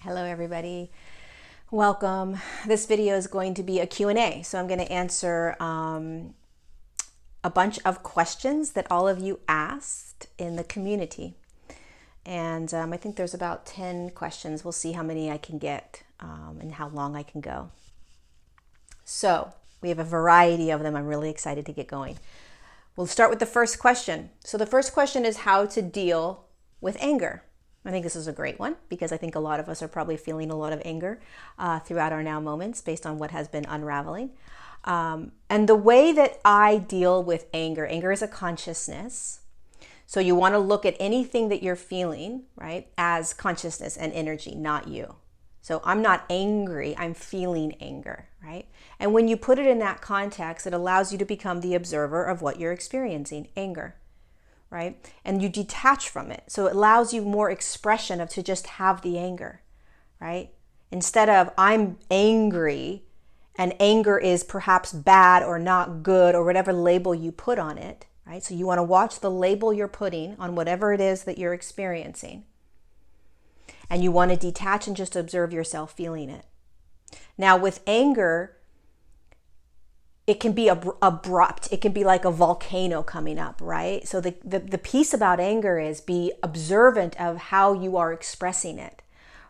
Hello everybody, welcome. This video is going to be a Q&A, so I'm going to answer a bunch of questions that all of you asked in the community. And I think there's about 10 questions. We'll see how many I can get and how long I can go. So we have a variety of them. I'm really excited to get going. We'll start with the first question. So the first question is how to deal with anger. I think this is a great one because I think a lot of us are probably feeling a lot of anger throughout our now moments based on what has been unraveling. And the way that I deal with anger is a consciousness. So you want to look at anything that you're feeling, right, as consciousness and energy, not you. So I'm not angry, I'm feeling anger, right? And when you put it in that context, it allows you to become the observer of what you're experiencing, anger. Right? And you detach from it. So it allows you more expression of to just have the anger, right? Instead of I'm angry and anger is perhaps bad or not good or whatever label you put on it, right? So you want to watch the label you're putting on whatever it is that you're experiencing. And you want to detach and just observe yourself feeling it. Now with anger, it can be abrupt. It can be like a volcano coming up, right? So the piece about anger is be observant of how you are expressing it,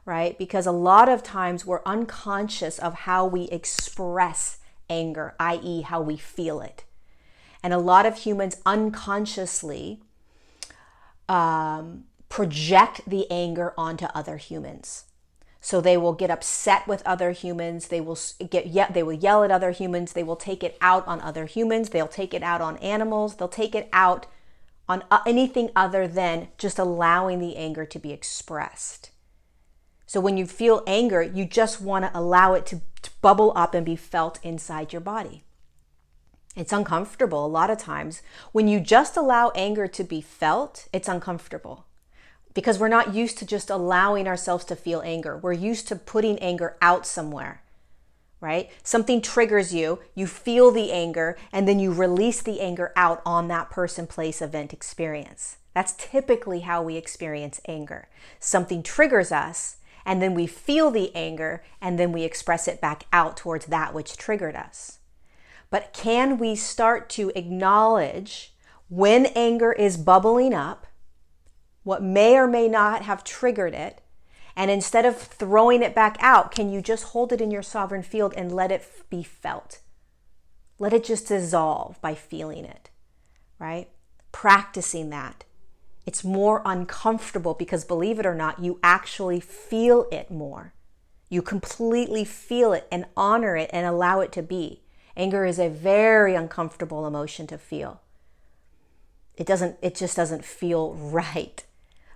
right? Because a lot of times we're unconscious of how we express anger, i.e. how we feel it. And a lot of humans unconsciously project the anger onto other humans. So they will get upset with other humans. They will yell at other humans. They will take it out on other humans. They'll take it out on animals. They'll take it out on anything other than just allowing the anger to be expressed. So when you feel anger, you just want to allow it to bubble up and be felt inside your body. It's uncomfortable a lot of times. When you just allow anger to be felt, it's uncomfortable. Because we're not used to just allowing ourselves to feel anger. We're used to putting anger out somewhere, right? Something triggers you, you feel the anger, and then you release the anger out on that person, place, event, experience. That's typically how we experience anger. Something triggers us, and then we feel the anger, and then we express it back out towards that which triggered us. But can we start to acknowledge when anger is bubbling up, what may or may not have triggered it, and instead of throwing it back out, can you just hold it in your sovereign field and let it be felt? Let it just dissolve by feeling it, right? Practicing that. It's more uncomfortable because, believe it or not, you actually feel it more. You completely feel it and honor it and allow it to be. Anger is a very uncomfortable emotion to feel. It just doesn't feel right.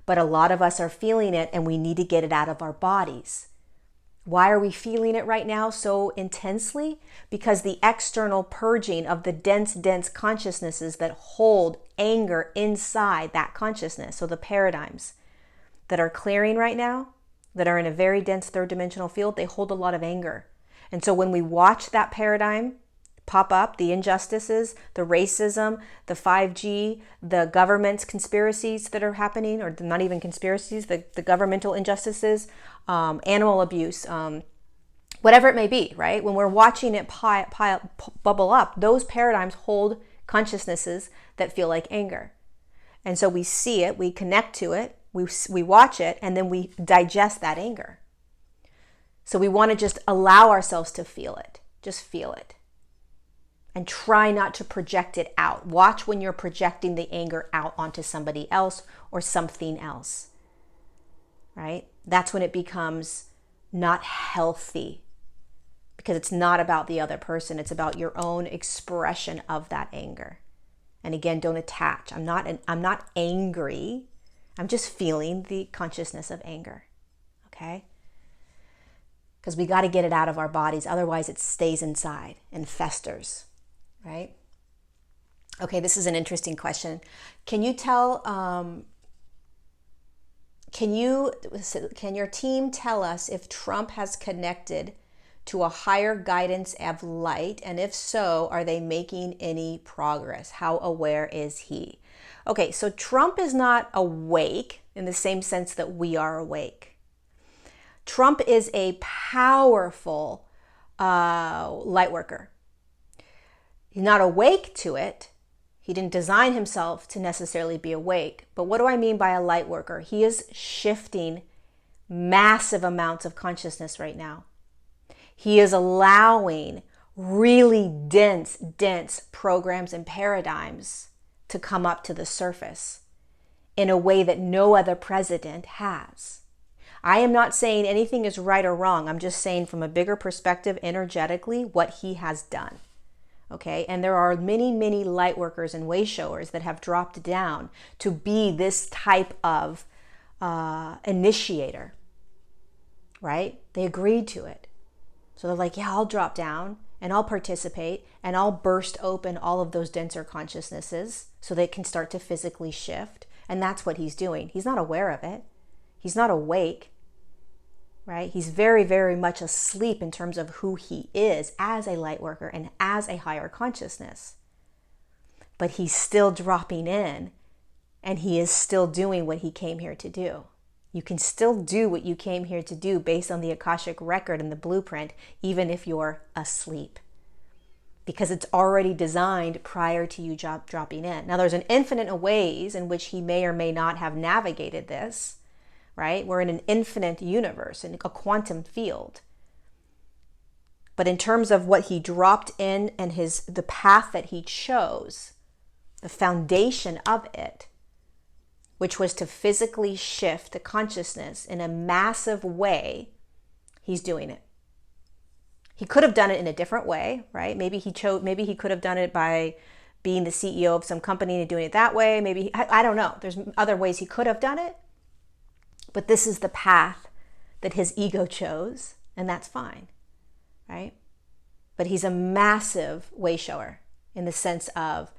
But a lot of us are feeling it and we need to get it out of our bodies. Why are we feeling it right now so intensely? Because the external purging of the dense consciousnesses that hold anger inside that consciousness, so the paradigms that are clearing right now, that are in a very dense third dimensional field, they hold a lot of anger. And so when we watch that paradigm pop up, the injustices, the racism, the 5G, the government's conspiracies that are happening, or not even conspiracies, the governmental injustices, animal abuse, whatever it may be, right? When we're watching it bubble up, those paradigms hold consciousnesses that feel like anger. And so we see it, we connect to it, we watch it, and then we digest that anger. So we want to just allow ourselves to feel it. Just feel it. And try not to project it out. Watch when you're projecting the anger out onto somebody else or something else, right? That's when it becomes not healthy, because it's not about the other person. It's about your own expression of that anger. And again, don't attach. I'm not angry. I'm just feeling the consciousness of anger, okay? Because we got to get it out of our bodies. Otherwise, it stays inside and festers. Right? Okay, this is an interesting question. Can you tell, can your team tell us if Trump has connected to a higher guidance of light? And if so, are they making any progress? How aware is he? Okay, so Trump is not awake in the same sense that we are awake. Trump is a powerful light worker. He's not awake to it. He didn't design himself to necessarily be awake. But what do I mean by a light worker? He is shifting massive amounts of consciousness right now. He is allowing really dense programs and paradigms to come up to the surface in a way that no other president has. I am not saying anything is right or wrong. I'm just saying from a bigger perspective, energetically, what he has done. Okay, and there are many light workers and way showers that have dropped down to be this type of initiator, right? They agreed to it. So they're like, yeah, I'll drop down and I'll participate and I'll burst open all of those denser consciousnesses so they can start to physically shift. And that's what he's doing. He's not aware of it. He's not awake, right? He's very much asleep in terms of who he is as a light worker and as a higher consciousness. But he's still dropping in and he is still doing what he came here to do. You can still do what you came here to do based on the Akashic record and the blueprint, even if you're asleep. Because it's already designed prior to you dropping in. Now, there's an infinite of ways in which he may or may not have navigated this, right? We're in an infinite universe, in a quantum field. But in terms of what he dropped in and the path that he chose, the foundation of it, which was to physically shift the consciousness in a massive way, he's doing it. He could have done it in a different way, right? Maybe he could have done it by being the CEO of some company and doing it that way. Maybe, I don't know. There's other ways he could have done it. But this is the path that his ego chose, and that's fine, right? But he's a massive way shower in the sense of,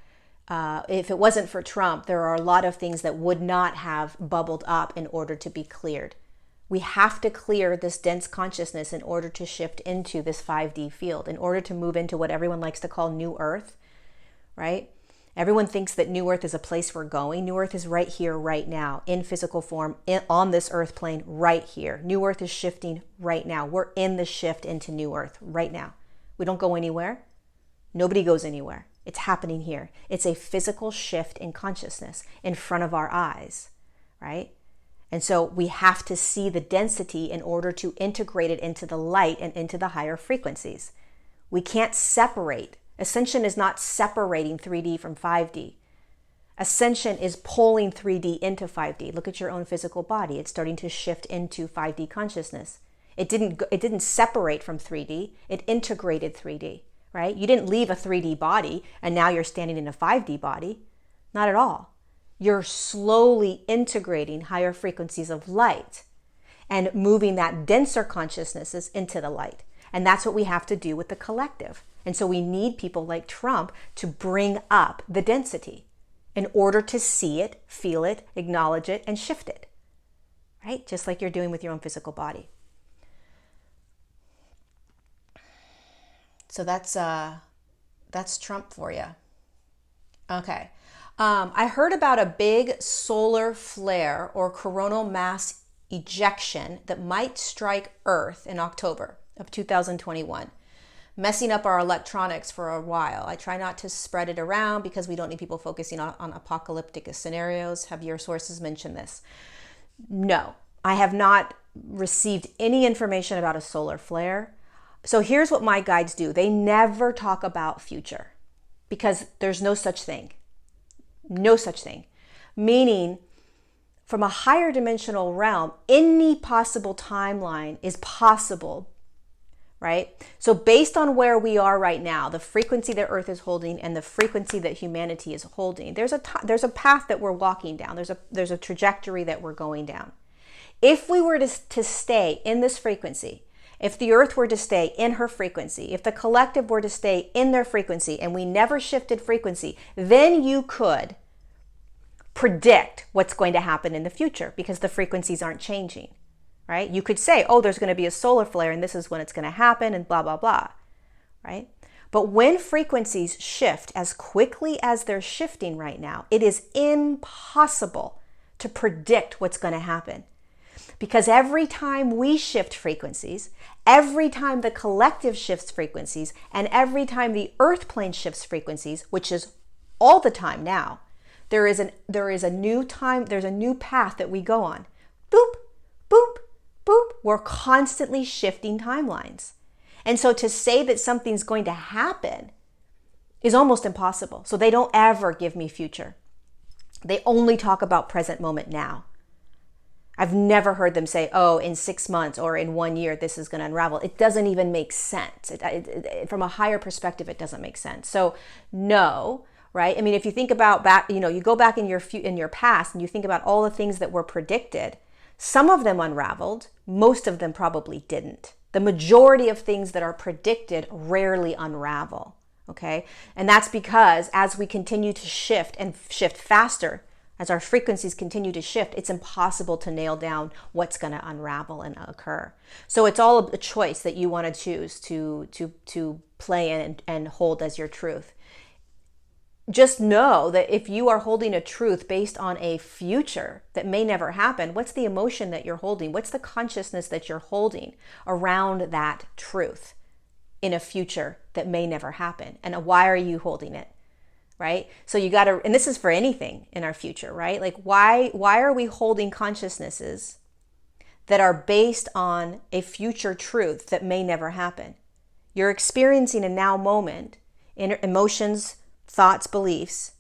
if it wasn't for Trump, there are a lot of things that would not have bubbled up in order to be cleared. We have to clear this dense consciousness in order to shift into this 5D field, in order to move into what everyone likes to call New Earth, right? Everyone thinks that New Earth is a place we're going. New Earth is right here, right now, in physical form, on this Earth plane, right here. New Earth is shifting right now. We're in the shift into New Earth right now. We don't go anywhere. Nobody goes anywhere. It's happening here. It's a physical shift in consciousness in front of our eyes, right? And so we have to see the density in order to integrate it into the light and into the higher frequencies. We can't separate. Ascension is not separating 3D from 5D. Ascension is pulling 3D into 5D. Look at your own physical body. It's starting to shift into 5D consciousness. It didn't separate from 3D. It integrated 3D, right? You didn't leave a 3D body and now you're standing in a 5D body. Not at all. You're slowly integrating higher frequencies of light and moving that denser consciousnesses into the light. And that's what we have to do with the collective. And so we need people like Trump to bring up the density in order to see it, feel it, acknowledge it, and shift it, right? Just like you're doing with your own physical body. So that's Trump for you. Okay. I heard about a big solar flare or coronal mass ejection that might strike Earth in October of 2021, messing up our electronics for a while. I try not to spread it around because we don't need people focusing on apocalyptic scenarios. Have your sources mentioned this? No, I have not received any information about a solar flare. So here's what my guides do. They never talk about future because there's no such thing. No such thing. Meaning, from a higher dimensional realm, any possible timeline is possible, right? So based on where we are right now, the frequency that Earth is holding and the frequency that humanity is holding, there's a path that we're walking down. There's a trajectory that we're going down. If we were to stay in this frequency, if the Earth were to stay in her frequency, if the collective were to stay in their frequency and we never shifted frequency, then you could predict what's going to happen in the future because the frequencies aren't changing, right? You could say, oh, there's going to be a solar flare and this is when it's going to happen and blah, blah, blah, right? But when frequencies shift as quickly as they're shifting right now, it is impossible to predict what's going to happen. Because every time we shift frequencies, every time the collective shifts frequencies, and every time the earth plane shifts frequencies, which is all the time now, there is a new time, there's a new path that we go on. Boop, boop, boop. We're constantly shifting timelines. And so to say that something's going to happen is almost impossible. So they don't ever give me future. They only talk about present moment now. I've never heard them say, oh, in 6 months or in 1 year, this is going to unravel. It doesn't even make sense. From a higher perspective, it doesn't make sense. So no, right? I mean, if you think about back, you go back in your past and you think about all the things that were predicted, some of them unraveled, most of them probably didn't. The majority of things that are predicted rarely unravel, okay? And that's because as we continue to shift and shift faster, as our frequencies continue to shift, it's impossible to nail down what's going to unravel and occur. So it's all a choice that you want to choose to play in and hold as your truth. Just know that if you are holding a truth based on a future that may never happen, what's the emotion that you're holding? What's the consciousness that you're holding around that truth in a future that may never happen? And why are you holding it? Right? So you got to, and this is for anything in our future, right? Like why are we holding consciousnesses that are based on a future truth that may never happen? You're experiencing a now moment, emotions, thoughts, beliefs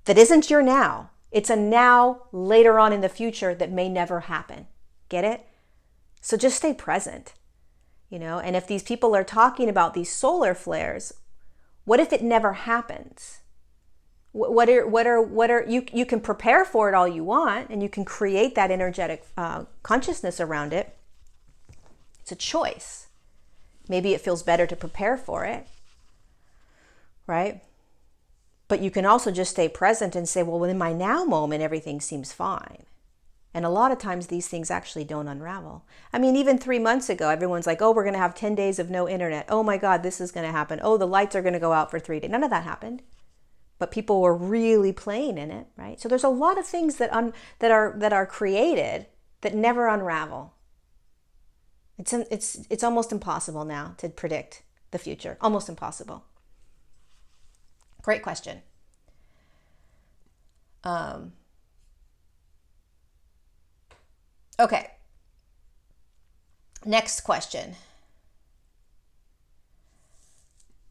that isn't your now. It's a now later on in the future that may never happen. Get it? So just stay present, and if these people are talking about these solar flares, what if it never happens? What are you can prepare for it all you want, and you can create that energetic consciousness around it. It's a choice. Maybe it feels better to prepare for it, right? But you can also just stay present and say, well, in my now moment, everything seems fine. And a lot of times these things actually don't unravel. I mean, even 3 months ago, everyone's like, oh, we're going to have 10 days of no internet. Oh my God, this is going to happen. Oh, the lights are going to go out for 3 days. None of that happened. But people were really playing in it, right? So there's a lot of things that are created that never unravel. It's almost impossible now to predict the future. Almost impossible. Great question. Okay. Next question.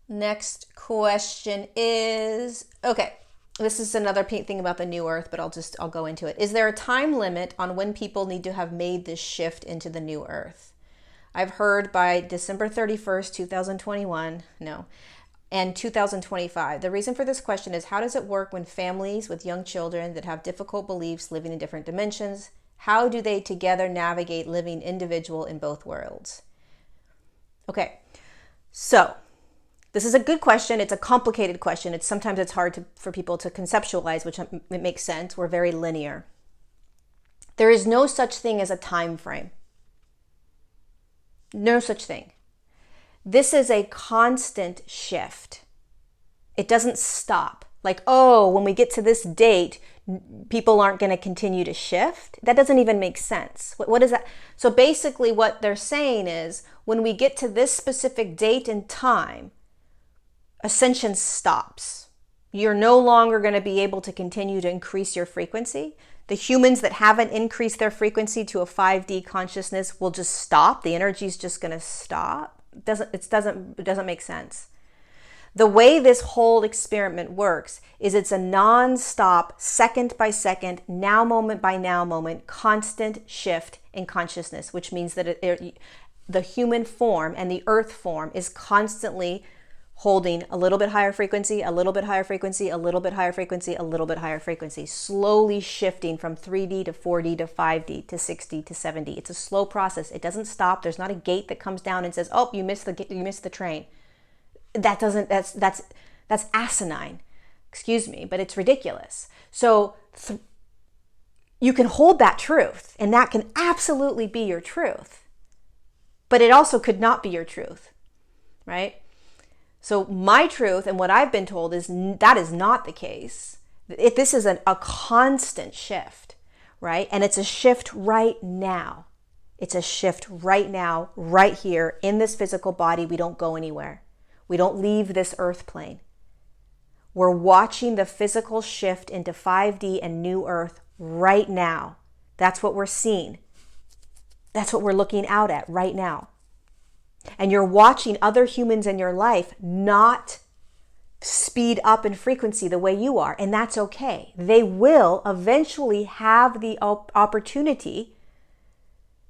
Next question is, okay, this is another thing about the new earth, but I'll go into it. Is there a time limit on when people need to have made this shift into the new earth? I've heard by December 31st, 2021, no, and 2025. The reason for this question is, how does it work when families with young children that have difficult beliefs living in different dimensions, how do they together navigate living individual in both worlds? Okay, so this is a good question. It's a complicated question. Sometimes it's hard for people to conceptualize, which it makes sense. We're very linear. There is no such thing as a time frame. No such thing. This is a constant shift. It doesn't stop. Like, oh, when we get to this date, people aren't going to continue to shift. That doesn't even make sense. What is that? So basically what they're saying is, when we get to this specific date and time, ascension stops. You're no longer going to be able to continue to increase your frequency. The humans that haven't increased their frequency to a 5D consciousness will just stop. The energy is just going to stop. It doesn't make sense. The way this whole experiment works is it's a non-stop, second by second, now moment by now moment, constant shift in consciousness, which means that the human form and the earth form is constantly holding a little bit higher frequency, a little bit higher frequency, a little bit higher frequency, a little bit higher frequency, slowly shifting from 3D to 4D to 5D to 6D to 7D. It's a slow process. It doesn't stop. There's not a gate that comes down and says, oh, you missed the train. That's asinine. Excuse me, but it's ridiculous. So you can hold that truth, and that can absolutely be your truth. But it also could not be your truth, right? So my truth and what I've been told is that is not the case. This is a constant shift, right? And it's a shift right now. It's a shift right now, right here in this physical body. We don't go anywhere. We don't leave this earth plane. We're watching the physical shift into 5D and new earth right now. That's what we're seeing. That's what we're looking out at right now. And you're watching other humans in your life not speed up in frequency the way you are, and that's okay. They will eventually have the opportunity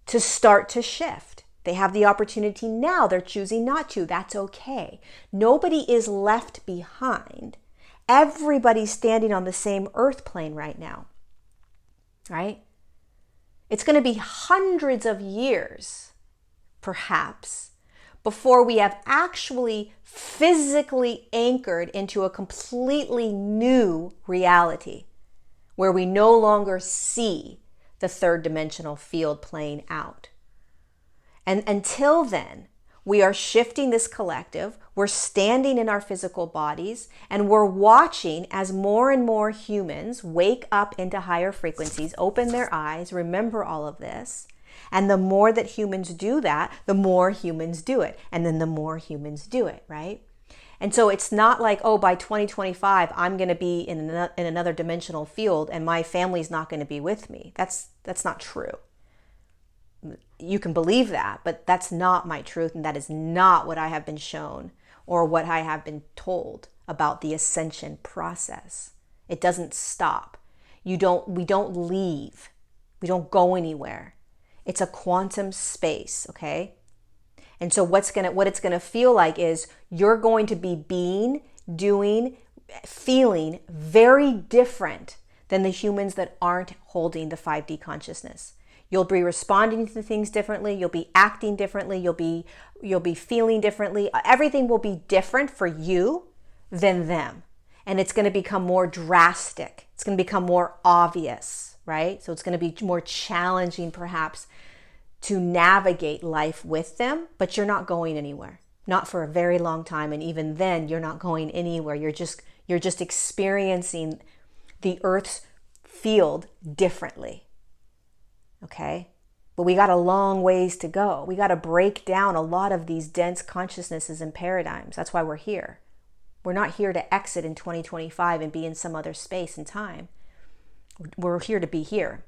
to start to shift. They have the opportunity now. They're choosing not to. That's okay. Nobody is left behind. Everybody's standing on the same earth plane right now, right? It's going to be hundreds of years, perhaps, before we have actually physically anchored into a completely new reality where we no longer see the third dimensional field playing out. And until then, we are shifting this collective, we're standing in our physical bodies, and we're watching as more and more humans wake up into higher frequencies, open their eyes, remember all of this. And the more that humans do that, the more humans do it. And then the more humans do it, right? And so it's not like, oh, by 2025, I'm going to be in another dimensional field and my family's not going to be with me. That's not true. You can believe that, but that's not my truth, and that is not what I have been shown or what I have been told about the ascension process. It doesn't stop. We don't leave. We don't go anywhere. It's a quantum space, okay? And so what it's gonna feel like is you're going to be being, doing, feeling very different than the humans that aren't holding the 5D consciousness. You'll be responding to things differently. You'll be acting differently. You'll be feeling differently. Everything will be different for you than them. And it's going to become more drastic. It's going to become more obvious, right? So it's going to be more challenging perhaps to navigate life with them, but you're not going anywhere. Not for a very long time. And even then, you're not going anywhere. You're just experiencing the Earth's field differently. Okay? But we got a long ways to go. We got to break down a lot of these dense consciousnesses and paradigms. That's why we're here. We're not here to exit in 2025 and be in some other space and time. We're here to be here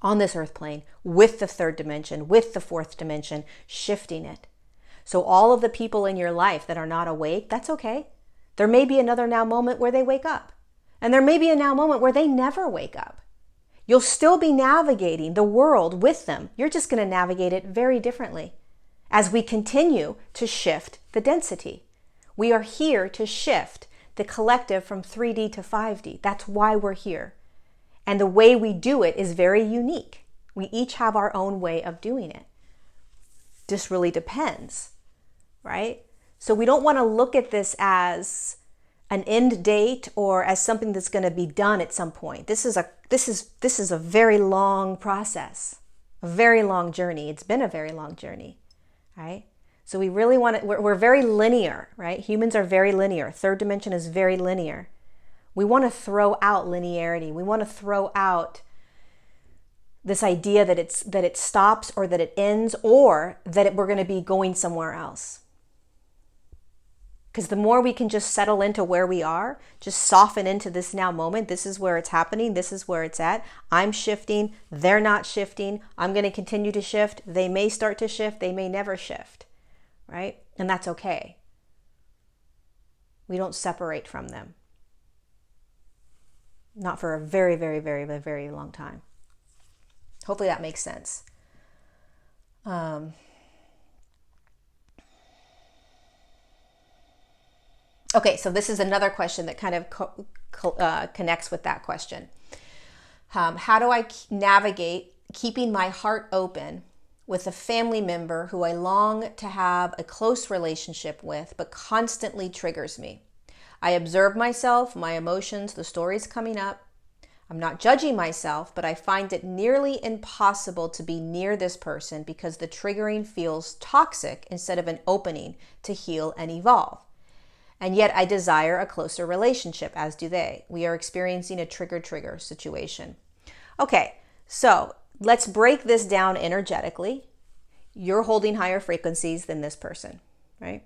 on this earth plane with the third dimension, with the fourth dimension, shifting it. So all of the people in your life that are not awake, that's okay. There may be another now moment where they wake up. And there may be a now moment where they never wake up. You'll still be navigating the world with them. You're just going to navigate it very differently as we continue to shift the density. We are here to shift the collective from 3D to 5D. That's why we're here. And the way we do it is very unique. We each have our own way of doing it. This really depends, right? So we don't want to look at this as an end date or as something that's going to be done at some point. This is a very long process, a very long journey. It's been a very long journey, right? So we really want to, we're very linear, right? Humans are very linear. Third dimension is very linear. We want to throw out linearity. We want to throw out this idea that it stops or that it ends or that we're going to be going somewhere else. Because the more we can just settle into where we are, just soften into this now moment, this is where it's happening, this is where it's at. I'm shifting, they're not shifting. I'm going to continue to shift. They may start to shift, they may never shift, right? And that's okay. We don't separate from them. Not for a very, very, very, very, very long time. Hopefully that makes sense. Okay, so this is another question that kind of connects with that question. How do I navigate keeping my heart open with a family member who I long to have a close relationship with, but constantly triggers me? I observe myself, my emotions, the stories coming up. I'm not judging myself, but I find it nearly impossible to be near this person because the triggering feels toxic instead of an opening to heal and evolve. And yet I desire a closer relationship, as do they. We are experiencing a trigger situation. Okay, so let's break this down energetically. You're holding higher frequencies than this person, right?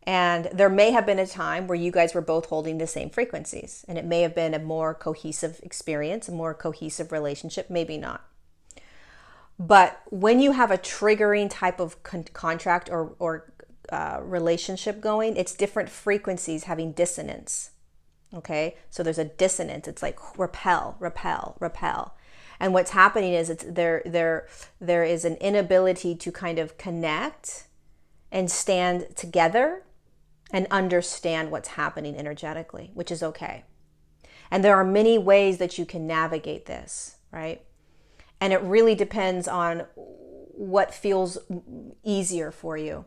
And there may have been a time where you guys were both holding the same frequencies, and it may have been a more cohesive experience, a more cohesive relationship, maybe not. But when you have a triggering type of contract or relationship going, it's different frequencies having dissonance. Okay, so there's a dissonance. It's like repel, repel, repel. And what's happening is there is an inability to kind of connect and stand together and understand what's happening energetically, which is okay. And there are many ways that you can navigate this, right? And it really depends on what feels easier for you.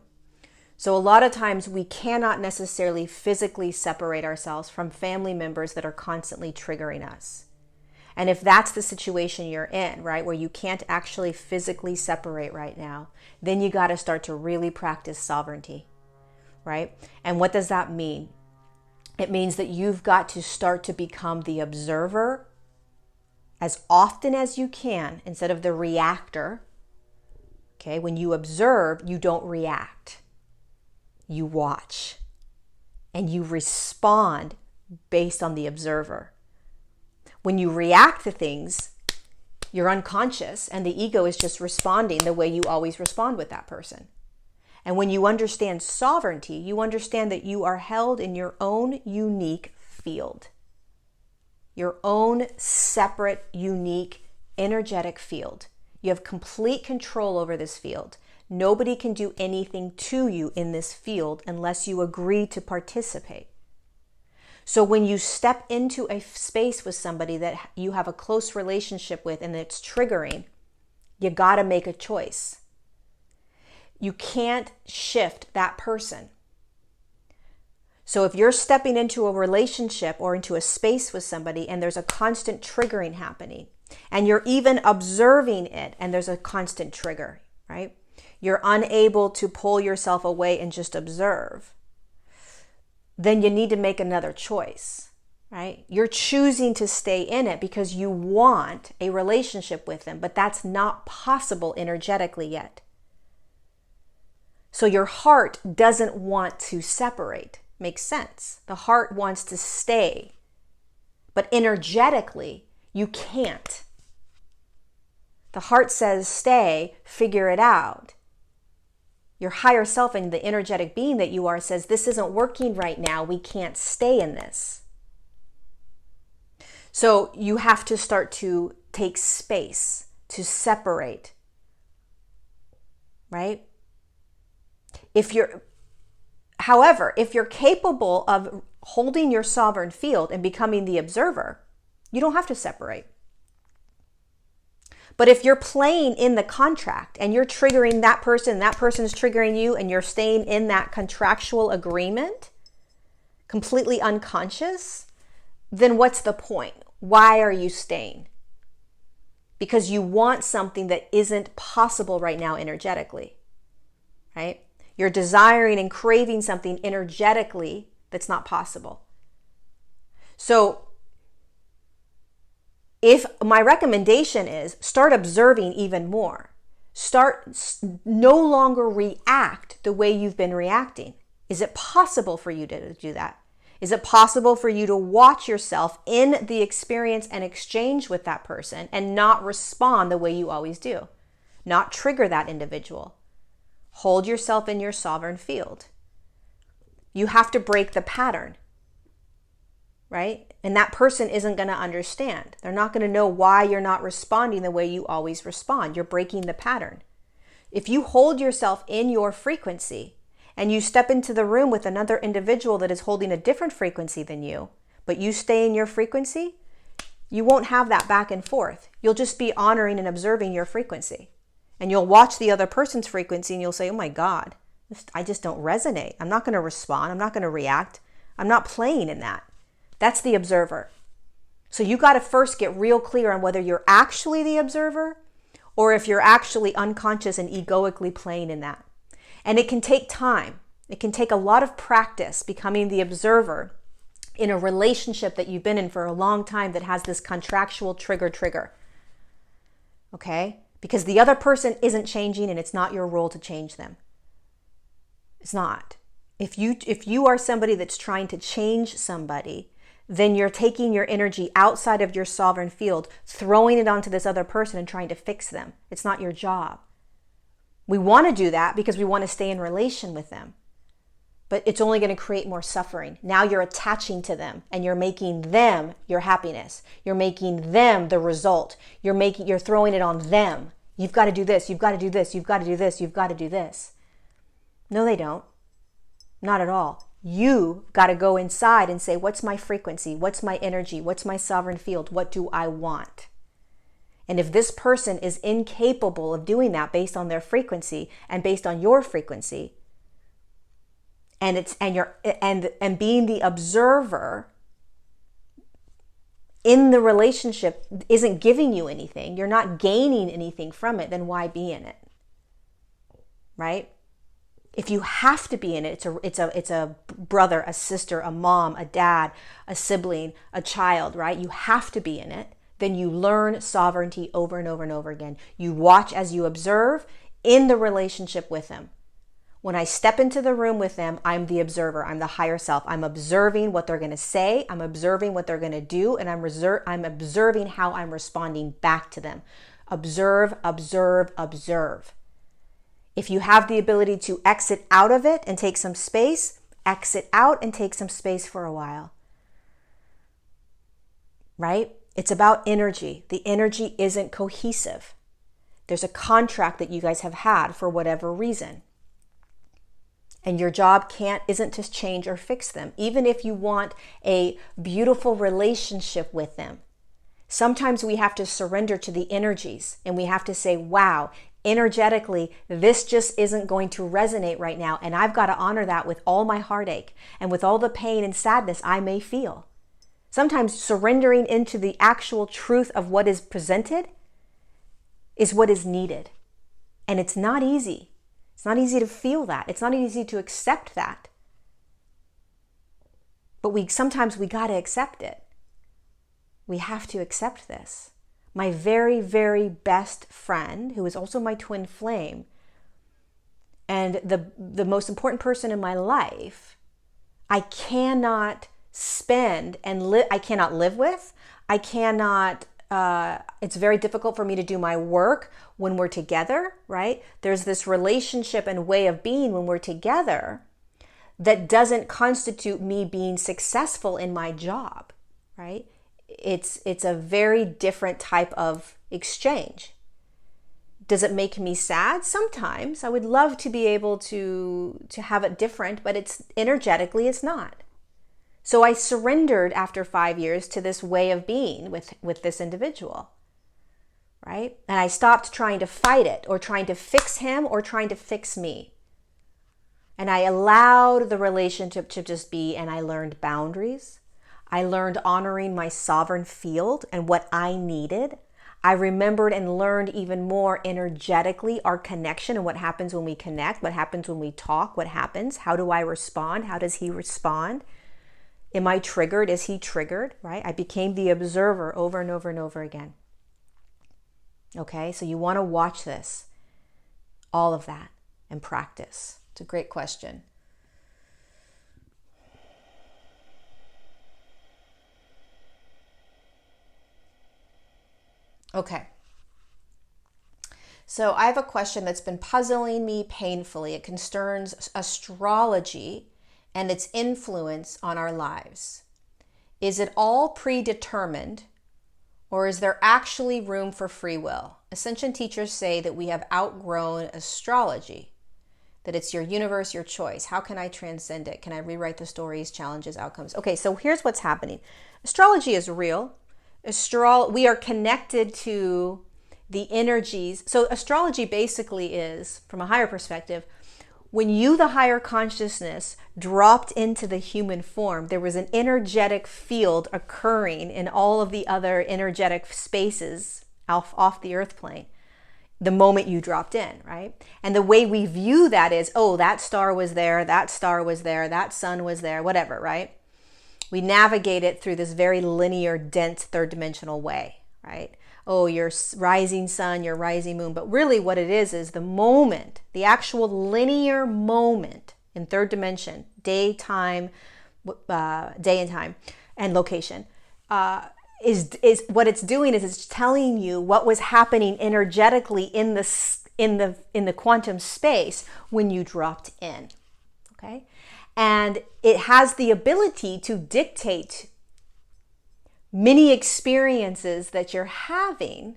So a lot of times we cannot necessarily physically separate ourselves from family members that are constantly triggering us. And if that's the situation you're in, right, where you can't actually physically separate right now, then you got to start to really practice sovereignty, right? And what does that mean? It means that you've got to start to become the observer as often as you can instead of the reactor. Okay, when you observe, you don't react. You watch and you respond based on the observer. When you react to things, you're unconscious and the ego is just responding the way you always respond with that person. And when you understand sovereignty, you understand that you are held in your own unique field, your own separate, unique, energetic field. You have complete control over this field. Nobody can do anything to you in this field unless you agree to participate. So when you step into a space with somebody that you have a close relationship with and it's triggering, you got to make a choice. You can't shift that person. So if you're stepping into a relationship or into a space with somebody and there's a constant triggering happening, and you're even observing it and there's a constant trigger, right? You're unable to pull yourself away and just observe, then you need to make another choice, right? You're choosing to stay in it because you want a relationship with them, but that's not possible energetically yet. So your heart doesn't want to separate. Makes sense. The heart wants to stay, but energetically, you can't. The heart says, stay, figure it out. Your higher self and the energetic being that you are says, this isn't working right now. We can't stay in this. So you have to start to take space, to separate, right? However, if you're capable of holding your sovereign field and becoming the observer, you don't have to separate. But if you're playing in the contract and you're triggering that person's triggering you, and you're staying in that contractual agreement, completely unconscious, then what's the point? Why are you staying? Because you want something that isn't possible right now energetically, right? You're desiring and craving something energetically that's not possible. So if my recommendation is start observing even more, no longer react the way you've been reacting. Is it possible for you to do that? Is it possible for you to watch yourself in the experience and exchange with that person and not respond the way you always do? Not trigger that individual. Hold yourself in your sovereign field. You have to break the pattern, right? And that person isn't going to understand. They're not going to know why you're not responding the way you always respond. You're breaking the pattern. If you hold yourself in your frequency and you step into the room with another individual that is holding a different frequency than you, but you stay in your frequency, you won't have that back and forth. You'll just be honoring and observing your frequency. And you'll watch the other person's frequency and you'll say, oh my God, I just don't resonate. I'm not going to respond. I'm not going to react. I'm not playing in that. That's the observer. So you got to first get real clear on whether you're actually the observer or if you're actually unconscious and egoically playing in that. And it can take time. It can take a lot of practice becoming the observer in a relationship that you've been in for a long time that has this contractual trigger. okay? Because the other person isn't changing and it's not your role to change them. It's not. If you are somebody that's trying to change somebody, then you're taking your energy outside of your sovereign field, throwing it onto this other person and trying to fix them. It's not your job. We want to do that because we want to stay in relation with them. But it's only going to create more suffering. Now you're attaching to them and you're making them your happiness. You're making them the result. You're throwing it on them. You've got to do this. You've got to do this. You've got to do this. You've got to do this. No, they don't. Not at all. You got to go inside and say, what's my frequency? What's my energy? What's my sovereign field? What do I want? And if this person is incapable of doing that based on their frequency and based on your frequency, and being the observer in the relationship isn't giving you anything, you're not gaining anything from it, then why be in it? Right? If you have to be in it, it's a brother, a sister, a mom, a dad, a sibling, a child, right? You have to be in it. Then you learn sovereignty over and over and over again. You watch as you observe in the relationship with them. When I step into the room with them, I'm the observer. I'm the higher self. I'm observing what they're going to say. I'm observing what they're going to do. And I'm observing how I'm responding back to them. Observe, observe, observe. If you have the ability to exit out of it and take some space, exit out and take some space for a while. Right? It's about energy. The energy isn't cohesive. There's a contract that you guys have had for whatever reason. And your job isn't to change or fix them. Even if you want a beautiful relationship with them, sometimes we have to surrender to the energies and we have to say, wow, energetically, this just isn't going to resonate right now. And I've got to honor that with all my heartache and with all the pain and sadness I may feel. Sometimes surrendering into the actual truth of what is presented is what is needed. And it's not easy. It's not easy to feel that. It's not easy to accept that. But sometimes we got to accept it. We have to accept this. My very, very best friend, who is also my twin flame, and the most important person in my life, I cannot spend and I cannot live with. I cannot, it's very difficult for me to do my work when we're together, right? There's this relationship and way of being when we're together that doesn't constitute me being successful in my job, right? It's a very different type of exchange. Does it make me sad? Sometimes. I would love to be able to have it different, but it's energetically, it's not. So I surrendered after 5 years to this way of being with this individual, right? And I stopped trying to fight it or trying to fix him or trying to fix me. And I allowed the relationship to just be, and I learned boundaries. I learned honoring my sovereign field and what I needed. I remembered and learned even more energetically our connection and what happens when we connect, what happens when we talk, what happens, how do I respond, how does he respond? Am I triggered? Is he triggered? Right? I became the observer over and over and over again. Okay, so you want to watch this, all of that, and practice. It's a great question. Okay. So I have a question that's been puzzling me painfully. It concerns astrology and its influence on our lives. Is it all predetermined, or is there actually room for free will? Ascension teachers say that we have outgrown astrology, that it's your universe, your choice. How can I transcend it? Can I rewrite the stories, challenges, outcomes? Okay, so here's what's happening. Astrology is real. We are connected to the energies. So astrology basically is, from a higher perspective, when you, the higher consciousness, dropped into the human form, there was an energetic field occurring in all of the other energetic spaces off the earth plane the moment you dropped in, right? And the way we view that is, oh, that star was there, that star was there, that sun was there, whatever, right? We navigate it through this very linear, dense, third dimensional way, right? oh, your rising sun, your rising moon. But really what it is the moment, the actual linear moment in third dimension, day, time, day and time and location, is what it's doing is it's telling you what was happening energetically in the quantum space when you dropped in. Okay? And it has the ability to dictate many experiences that you're having.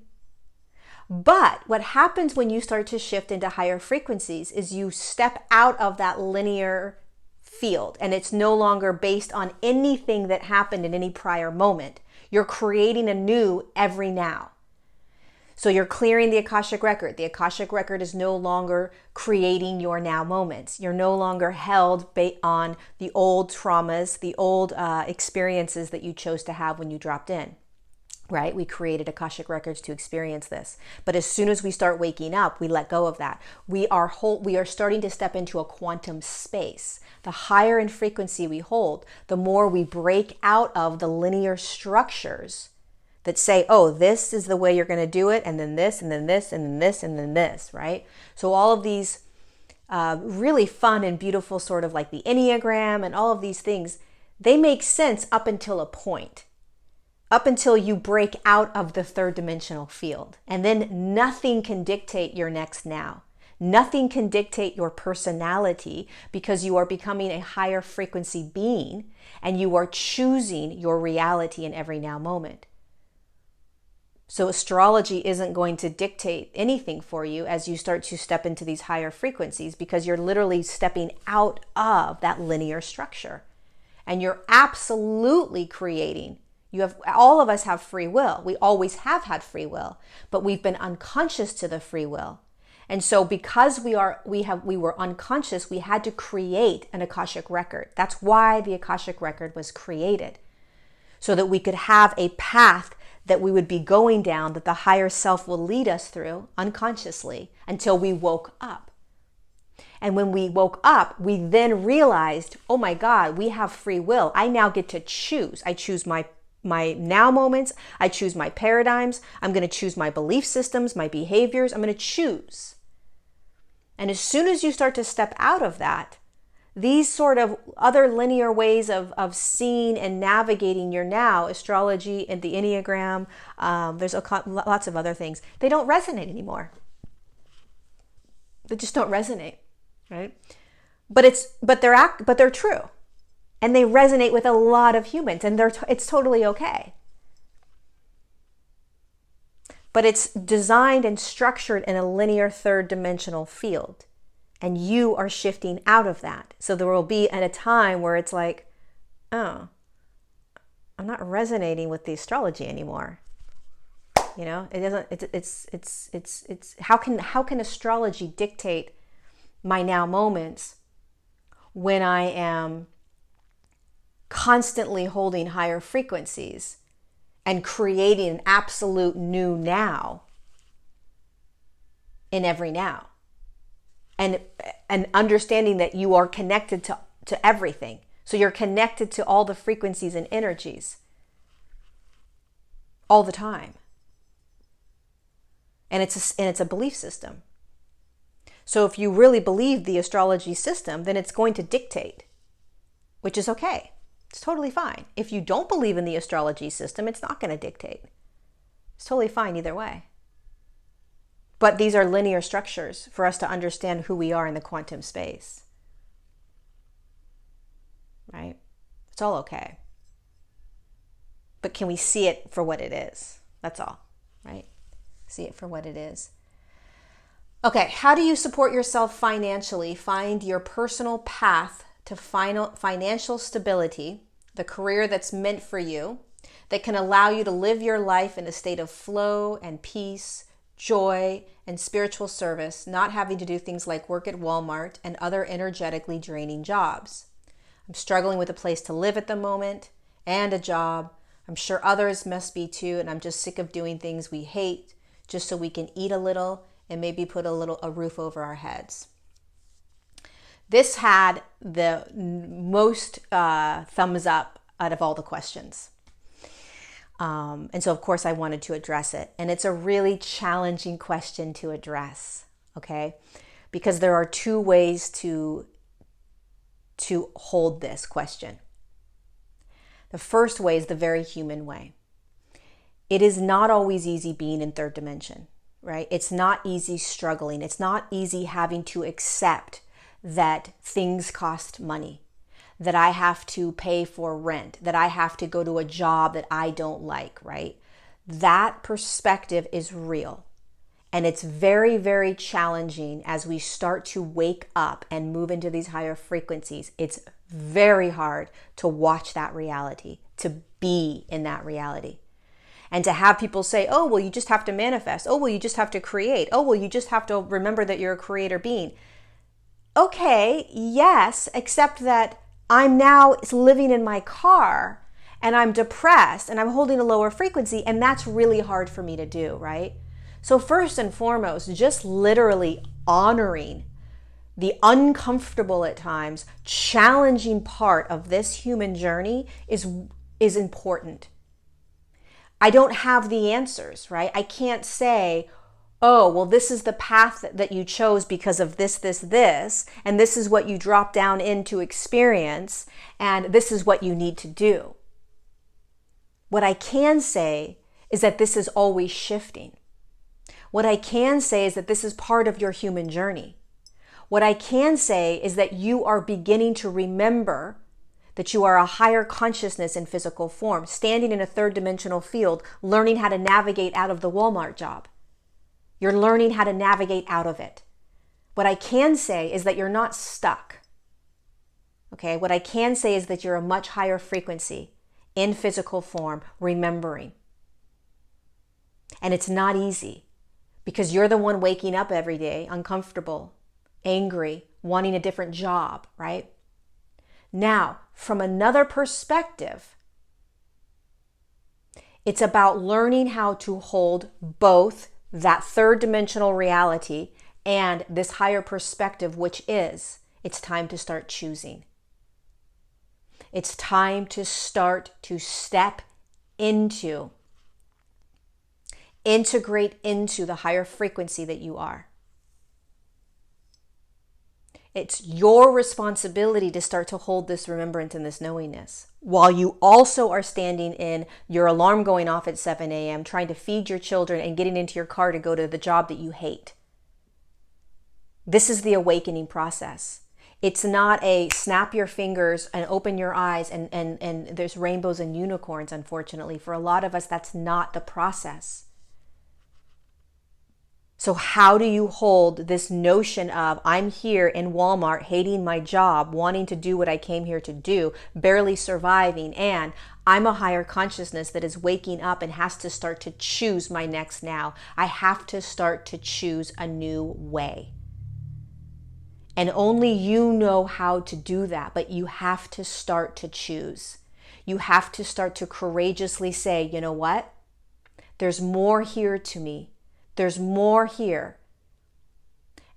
But what happens when you start to shift into higher frequencies is you step out of that linear field, and it's no longer based on anything that happened in any prior moment. You're creating anew every now. So you're clearing the Akashic record. The Akashic record is no longer creating your now moments. You're no longer held on the old traumas, the old experiences that you chose to have when you dropped in, right? We created Akashic records to experience this. But as soon as we start waking up, we let go of that. We are starting to step into a quantum space. The higher in frequency we hold, the more we break out of the linear structures that say, oh, this is the way you're going to do it, and then this, and then this, and then this, and then this, right? So all of these really fun and beautiful sort of like the Enneagram and all of these things, they make sense up until a point, up until you break out of the third dimensional field. And then nothing can dictate your next now. Nothing can dictate your personality because you are becoming a higher frequency being and you are choosing your reality in every now moment. So astrology isn't going to dictate anything for you as you start to step into these higher frequencies because you're literally stepping out of that linear structure. And you're absolutely creating. All of us have free will. We always have had free will, but we've been unconscious to the free will. And so because we were unconscious, we had to create an Akashic record. That's why the Akashic record was created, so that we could have a path that we would be going down, that the higher self will lead us through unconsciously until we woke up. And when we woke up, we then realized, oh my God, we have free will. I now get to choose. I choose my now moments. I choose my paradigms. I'm going to choose my belief systems, my behaviors. I'm going to choose. And as soon as you start to step out of that, these sort of other linear ways of seeing and navigating your now, astrology and the Enneagram, there's lots of other things, they don't resonate anymore. They just don't resonate, right? But they're true, and they resonate with a lot of humans, and it's totally okay. But it's designed and structured in a linear third dimensional field. And you are shifting out of that. So there will be at a time where it's like, oh, I'm not resonating with the astrology anymore. You know, it doesn't, it's how can astrology dictate my now moments when I am constantly holding higher frequencies and creating an absolute new now in every now? And understanding that you are connected to everything. So you're connected to all the frequencies and energies all the time. And it's a belief system. So if you really believe the astrology system, then it's going to dictate, which is okay. It's totally fine. If you don't believe in the astrology system, it's not going to dictate. It's totally fine either way. But these are linear structures for us to understand who we are in the quantum space. Right? It's all okay. But can we see it for what it is? That's all, right? See it for what it is. Okay, how do you support yourself financially? Find your personal path to financial stability, the career that's meant for you, that can allow you to live your life in a state of flow and peace, joy, and spiritual service, not having to do things like work at Walmart and other energetically draining jobs. I'm struggling with a place to live at the moment and a job. I'm sure others must be too, and I'm just sick of doing things we hate just so we can eat a little and maybe put a roof over our heads. This had the most thumbs up out of all the questions. And so, of course, I wanted to address it. And it's a really challenging question to address, okay? Because there are two ways to hold this question. The first way is the very human way. It is not always easy being in third dimension, right? It's not easy struggling. It's not easy having to accept that things cost money, that I have to pay for rent, that I have to go to a job that I don't like, right? That perspective is real. And it's very, very challenging as we start to wake up and move into these higher frequencies. It's very hard to watch that reality, to be in that reality. And to have people say, oh, well, you just have to manifest. Oh, well, you just have to create. Oh, well, you just have to remember that you're a creator being. Okay, yes, except that I'm now living in my car and I'm depressed and I'm holding a lower frequency, and that's really hard for me to do, right? So first and foremost, just literally honoring the uncomfortable at times, challenging part of this human journey is important. I don't have the answers, right? I can't say, oh, well, this is the path that you chose because of this, and this is what you drop down into experience, and this is what you need to do. What I can say is that this is always shifting. What I can say is that this is part of your human journey. What I can say is that you are beginning to remember that you are a higher consciousness in physical form, standing in a third dimensional field, learning how to navigate out of the Walmart job. You're learning how to navigate out of it. What I can say is that you're not stuck. Okay, what I can say is that you're a much higher frequency in physical form, remembering. And it's not easy because you're the one waking up every day, uncomfortable, angry, wanting a different job, right? Now, from another perspective, it's about learning how to hold both that third dimensional reality and this higher perspective, which is, it's time to start choosing. It's time to start to step into, integrate into the higher frequency that you are. It's your responsibility to start to hold this remembrance and this knowingness while you also are standing in your alarm going off at 7 a.m., trying to feed your children and getting into your car to go to the job that you hate. This is the awakening process. It's not a snap your fingers and open your eyes and there's rainbows and unicorns, unfortunately. For a lot of us, that's not the process. So how do you hold this notion of I'm here in Walmart, hating my job, wanting to do what I came here to do, barely surviving, and I'm a higher consciousness that is waking up and has to start to choose my next now. I have to start to choose a new way. And only you know how to do that, but you have to start to choose. You have to start to courageously say, you know what? There's more here to me. There's more here.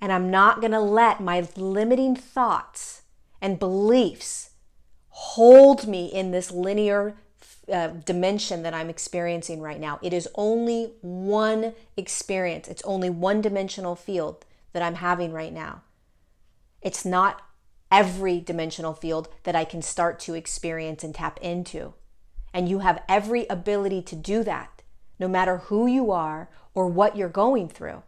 And I'm not going to let my limiting thoughts and beliefs hold me in this linear dimension that I'm experiencing right now. It is only one experience. It's only one dimensional field that I'm having right now. It's not every dimensional field that I can start to experience and tap into. And you have every ability to do that, no matter who you are or what you're going through.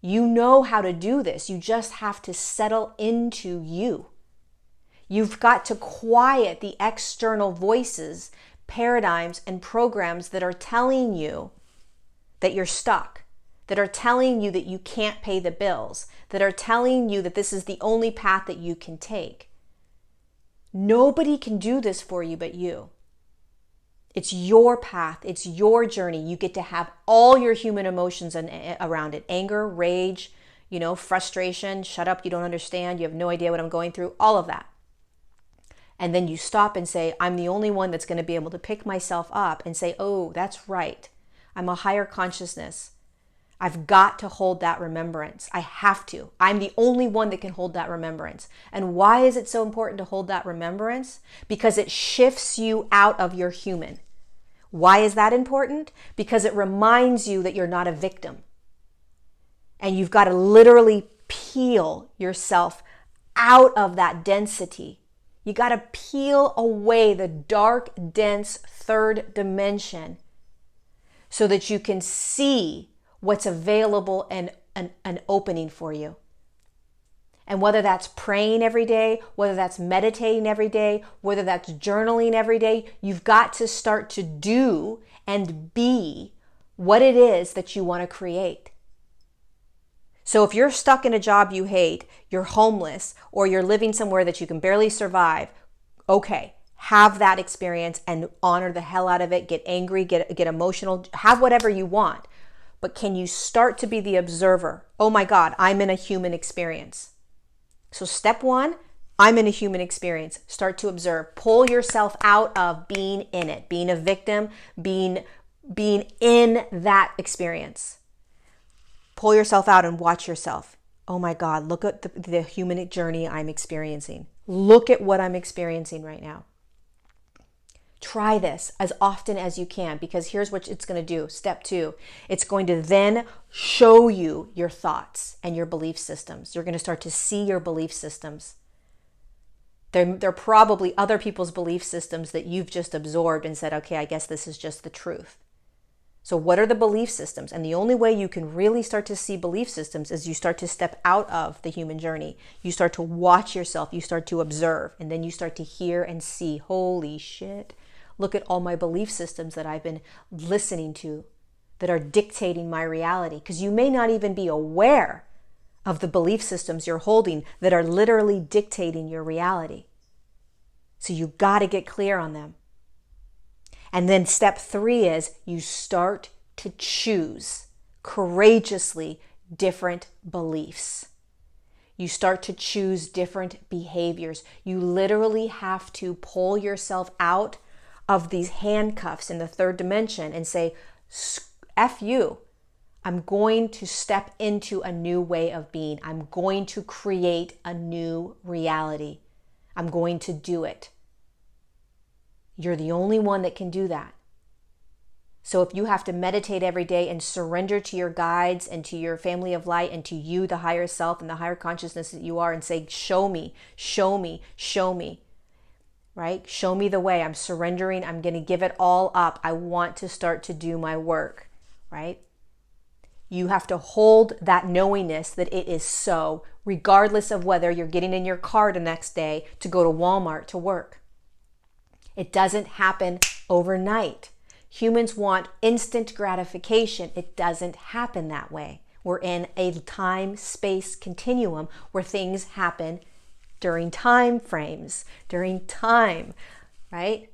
You know how to do this. You just have to settle into you. You've got to quiet the external voices, paradigms, and programs that are telling you that you're stuck, that are telling you that you can't pay the bills, that are telling you that this is the only path that you can take. Nobody can do this for you but you. It's your path. It's your journey. You get to have all your human emotions around it. Anger, rage, frustration, shut up, you don't understand, you have no idea what I'm going through, all of that. And then you stop and say, I'm the only one that's going to be able to pick myself up and say, oh, that's right. I'm a higher consciousness. I've got to hold that remembrance. I have to. I'm the only one that can hold that remembrance. And why is it so important to hold that remembrance? Because it shifts you out of your human. Why is that important? Because it reminds you that you're not a victim. And you've got to literally peel yourself out of that density. You got to peel away the dark, dense third dimension so that you can see what's available and an opening for you. And whether that's praying every day, whether that's meditating every day, whether that's journaling every day, you've got to start to do and be what it is that you want to create. So if you're stuck in a job you hate, you're homeless, or you're living somewhere that you can barely survive, okay, have that experience and honor the hell out of it, get angry, get emotional, have whatever you want. But can you start to be the observer? Oh my God, I'm in a human experience. So step one, I'm in a human experience. Start to observe. Pull yourself out of being in it, being a victim, being in that experience. Pull yourself out and watch yourself. Oh my God, look at the human journey I'm experiencing. Look at what I'm experiencing right now. Try this as often as you can, because here's what it's going to do. Step two, it's going to then show you your thoughts and your belief systems. You're going to start to see your belief systems. They're probably other people's belief systems that you've just absorbed and said, okay, I guess this is just the truth. So what are the belief systems? And the only way you can really start to see belief systems is you start to step out of the human journey. You start to watch yourself. You start to observe. And then you start to hear and see, holy shit, look at all my belief systems that I've been listening to that are dictating my reality. Because you may not even be aware of the belief systems you're holding that are literally dictating your reality. So you got to get clear on them. And then step three is you start to choose courageously different beliefs. You start to choose different behaviors. You literally have to pull yourself out of these handcuffs in the third dimension and say, F you. I'm going to step into a new way of being. I'm going to create a new reality. I'm going to do it. You're the only one that can do that. So if you have to meditate every day and surrender to your guides and to your family of light and to you, the higher self and the higher consciousness that you are, and say, show me, show me, show me, right? Show me the way. I'm surrendering. I'm going to give it all up. I want to start to do my work, right? You have to hold that knowingness that it is so, regardless of whether you're getting in your car the next day to go to Walmart to work. It doesn't happen overnight. Humans want instant gratification. It doesn't happen that way. We're in a time-space continuum where things happen during time frames, during time, right?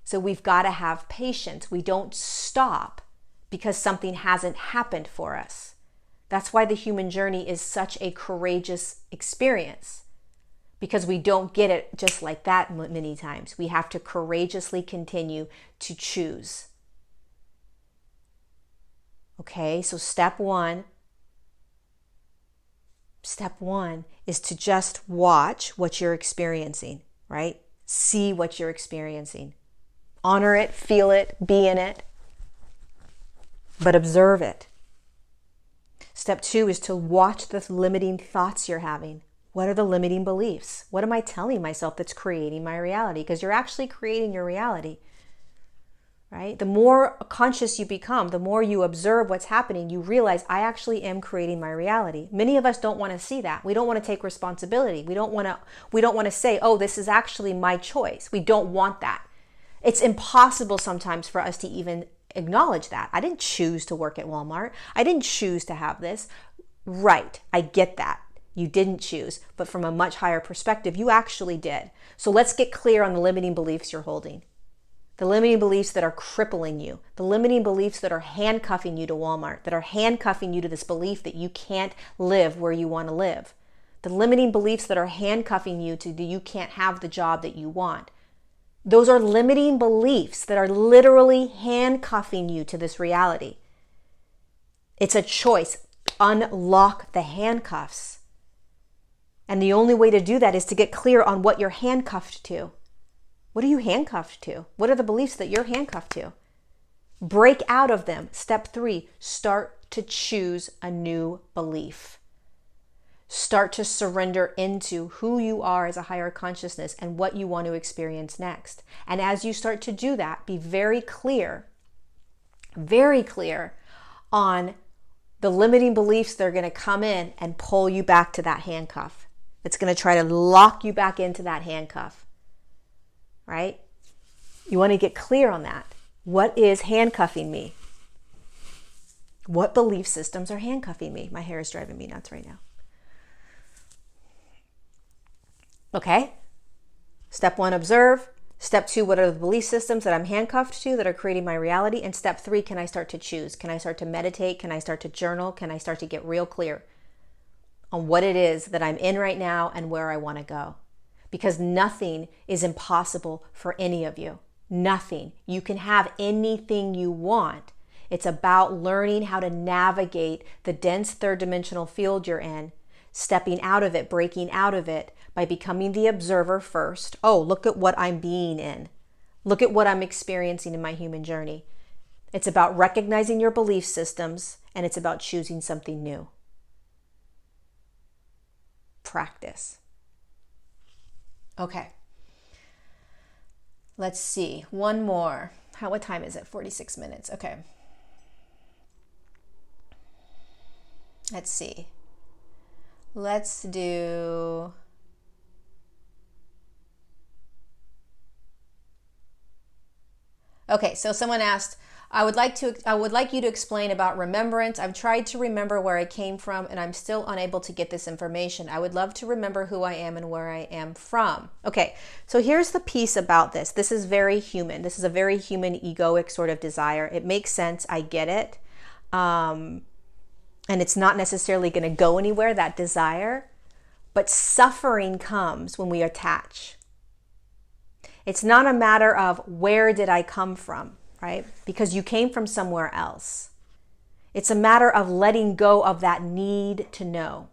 So we've got to have patience. We don't stop because something hasn't happened for us. That's why the human journey is such a courageous experience. Because we don't get it just like that many times. We have to courageously continue to choose. Okay, so step one is to just watch what you're experiencing, right? See what you're experiencing. Honor it, feel it, be in it, but observe it. Step two is to watch the limiting thoughts you're having. What are the limiting beliefs? What am I telling myself that's creating my reality? Because you're actually creating your reality, right? The more conscious you become, the more you observe what's happening, you realize I actually am creating my reality. Many of us don't want to see that. We don't want to take responsibility. We don't want to say, oh, this is actually my choice. We don't want that. It's impossible sometimes for us to even acknowledge that. I didn't choose to work at Walmart. I didn't choose to have this. Right, I get that. You didn't choose, but from a much higher perspective, you actually did. So let's get clear on the limiting beliefs you're holding. The limiting beliefs that are crippling you. The limiting beliefs that are handcuffing you to Walmart, that are handcuffing you to this belief that you can't live where you want to live. The limiting beliefs that are handcuffing you to you can't have the job that you want. Those are limiting beliefs that are literally handcuffing you to this reality. It's a choice. Unlock the handcuffs. And the only way to do that is to get clear on what you're handcuffed to. What are you handcuffed to? What are the beliefs that you're handcuffed to? Break out of them. Step 3, start to choose a new belief. Start to surrender into who you are as a higher consciousness and what you want to experience next. And as you start to do that, be very clear on the limiting beliefs that are going to come in and pull you back to that handcuff. It's going to try to lock you back into that handcuff, right? You want to get clear on that. What is handcuffing me? What belief systems are handcuffing me? My hair is driving me nuts right now. Okay? Step 1, observe. Step 2, what are the belief systems that I'm handcuffed to that are creating my reality? And step 3, can I start to choose? Can I start to meditate? Can I start to journal? Can I start to get real clear on what it is that I'm in right now and where I want to go? Because nothing is impossible for any of you. Nothing. You can have anything you want. It's about learning how to navigate the dense third dimensional field you're in, stepping out of it, breaking out of it by becoming the observer first. Oh, look at what I'm being in. Look at what I'm experiencing in my human journey. It's about recognizing your belief systems, and it's about choosing something new. Practice. Okay. Let's see. One more. What time is it? 46 minutes. Okay. Let's see. Let's do... Okay, so someone asked, I would like you to explain about remembrance. I've tried to remember where I came from and I'm still unable to get this information. I would love to remember who I am and where I am from. Okay, so here's the piece about this. This is very human. This is a very human egoic sort of desire. It makes sense. I get it. And it's not necessarily going to go anywhere, that desire. But suffering comes when we attach. It's not a matter of where did I come from, right? Because you came from somewhere else. It's a matter of letting go of that need to know.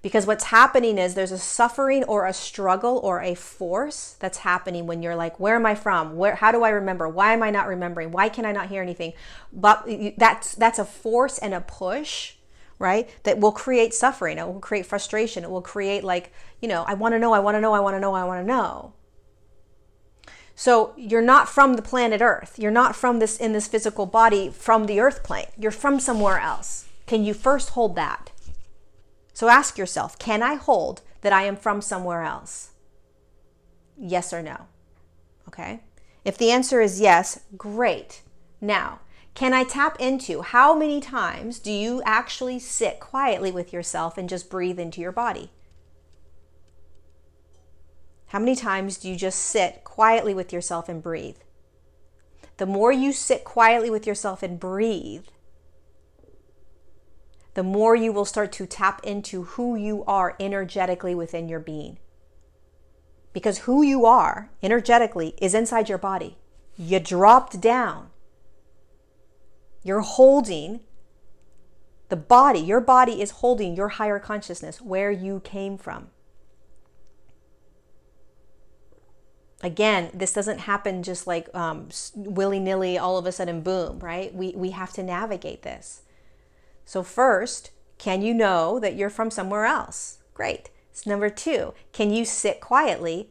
Because what's happening is there's a suffering or a struggle or a force that's happening when you're like, where am I from? How do I remember? Why am I not remembering? Why can I not hear anything? But that's a force and a push, right? That will create suffering. It will create frustration. It will create like, I want to know, I want to know, I want to know, I want to know. So you're not from the planet Earth. You're not from this in this physical body from the Earth plane. You're from somewhere else. Can you first hold that? So ask yourself, can I hold that I am from somewhere else? Yes or no? Okay. If the answer is yes, great. Now, can I tap into how many times do you actually sit quietly with yourself and just breathe into your body? How many times do you just sit quietly with yourself and breathe? The more you sit quietly with yourself and breathe, the more you will start to tap into who you are energetically within your being. Because who you are energetically is inside your body. You dropped down. You're holding the body. Your body is holding your higher consciousness, where you came from. Again, this doesn't happen just like willy-nilly, all of a sudden, boom, right? We have to navigate this. So first, can you know that you're from somewhere else? Great. So number 2, can you sit quietly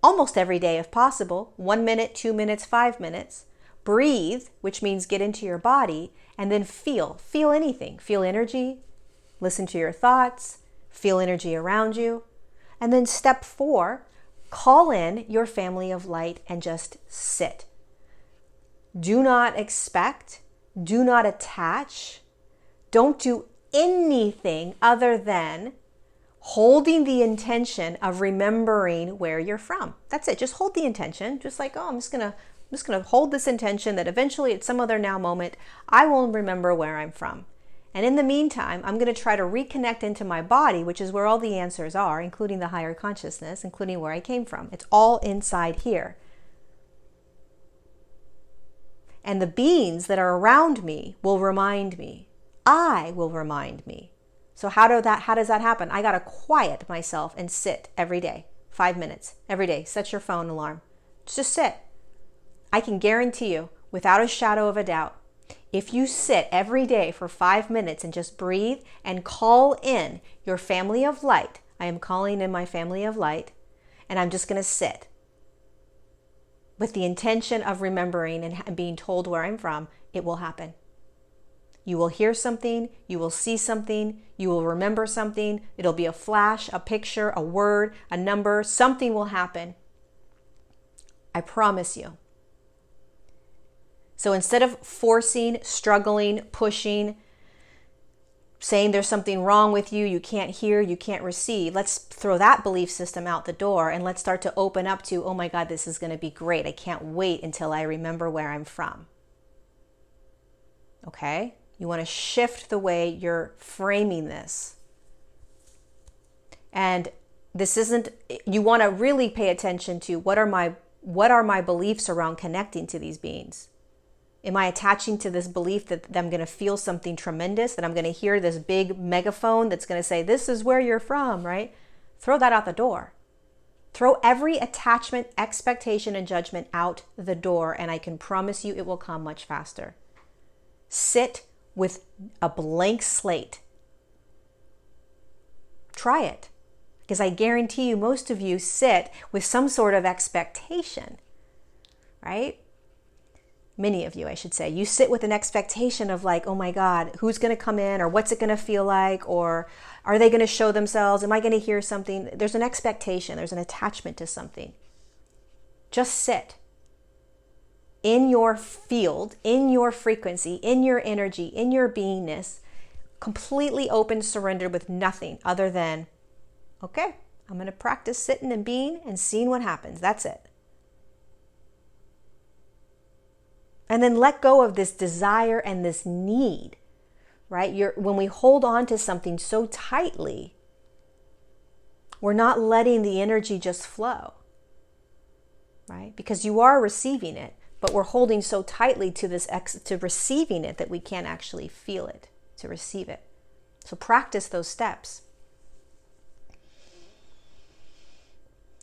almost every day if possible, 1 minute, 2 minutes, 5 minutes, breathe, which means get into your body, and then feel anything. Feel energy, listen to your thoughts, feel energy around you. And then step 4, call in your family of light and just sit. Do not expect, do not attach, don't do anything other than holding the intention of remembering where you're from. That's it. Just hold the intention. Just like, I'm just gonna hold this intention that eventually at some other now moment, I will remember where I'm from. And in the meantime, I'm going to try to reconnect into my body, which is where all the answers are, including the higher consciousness, including where I came from. It's all inside here. And the beings that are around me will remind me. I will remind me. So how does that happen? I got to quiet myself and sit every day, 5 minutes every day. Set your phone alarm. Just sit. I can guarantee you, without a shadow of a doubt, if you sit every day for 5 minutes and just breathe and call in your family of light, I am calling in my family of light, and I'm just going to sit with the intention of remembering and being told where I'm from, it will happen. You will hear something, you will see something, you will remember something. It'll be a flash, a picture, a word, a number, something will happen. I promise you. So instead of forcing, struggling, pushing, saying there's something wrong with you, you can't hear, you can't receive, let's throw that belief system out the door and let's start to open up to, oh my God, this is going to be great. I can't wait until I remember where I'm from. Okay? You want to shift the way you're framing this. And this isn't, you want to really pay attention to what are my beliefs around connecting to these beings? Am I attaching to this belief that I'm going to feel something tremendous, that I'm going to hear this big megaphone that's going to say, this is where you're from, right? Throw that out the door. Throw every attachment, expectation, and judgment out the door, and I can promise you it will come much faster. Sit with a blank slate. Try it. Because I guarantee you, most of you sit with some sort of expectation, right? Many of you, I should say, you sit with an expectation of like, oh my God, who's going to come in, or what's it going to feel like, or are they going to show themselves? Am I going to hear something? There's an expectation, there's an attachment to something. Just sit in your field, in your frequency, in your energy, in your beingness, completely open, surrendered with nothing other than, okay, I'm going to practice sitting and being and seeing what happens. That's it. And then let go of this desire and this need, right? When we hold on to something so tightly, we're not letting the energy just flow, right? Because you are receiving it, but we're holding so tightly to to receiving it that we can't actually feel it, to receive it. So practice those steps.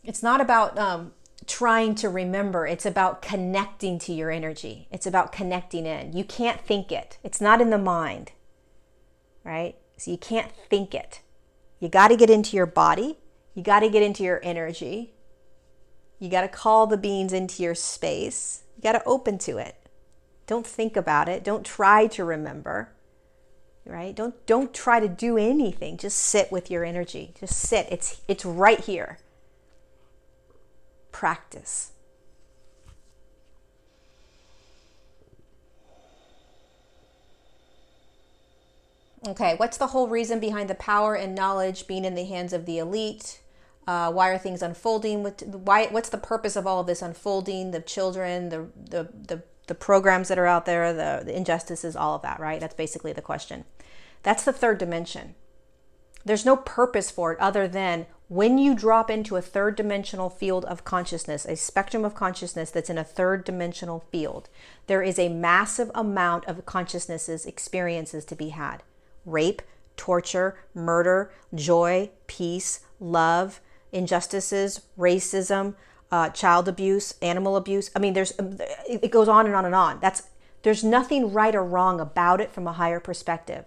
It's not about trying to remember. It's about connecting to your energy. It's about connecting in. You can't think it. It's not in the mind, right? So you can't think it. You got to get into your body. You got to get into your energy. You got to call the beings into your space. You got to open to it. Don't think about it. Don't try to remember, right? Don't try to do anything. Just sit with your energy. Just sit. It's right here. Practice. Okay, what's the whole reason behind the power and knowledge being in the hands of the elite? Why are things unfolding? What's the purpose of all of this unfolding? The children, the programs that are out there, the injustices, all of that, right? That's basically the question. That's the third dimension. There's no purpose for it other than when you drop into a third dimensional field of consciousness, a spectrum of consciousness that's in a third dimensional field, there is a massive amount of consciousnesses, experiences to be had. Rape, torture, murder, joy, peace, love, injustices, racism, child abuse, animal abuse. I mean, it goes on and on and on. There's nothing right or wrong about it from a higher perspective.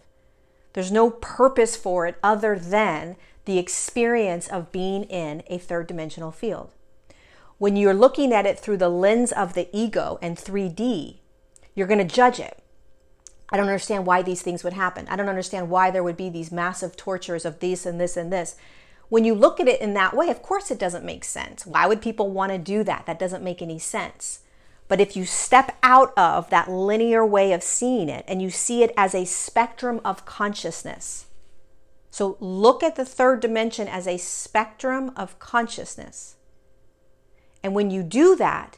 There's no purpose for it other than the experience of being in a third dimensional field. When you're looking at it through the lens of the ego and 3D, you're going to judge it. I don't understand why these things would happen. I don't understand why there would be these massive tortures of this and this and this. When you look at it in that way, of course it doesn't make sense. Why would people want to do that? That doesn't make any sense. But if you step out of that linear way of seeing it and you see it as a spectrum of consciousness, so look at the third dimension as a spectrum of consciousness. And when you do that,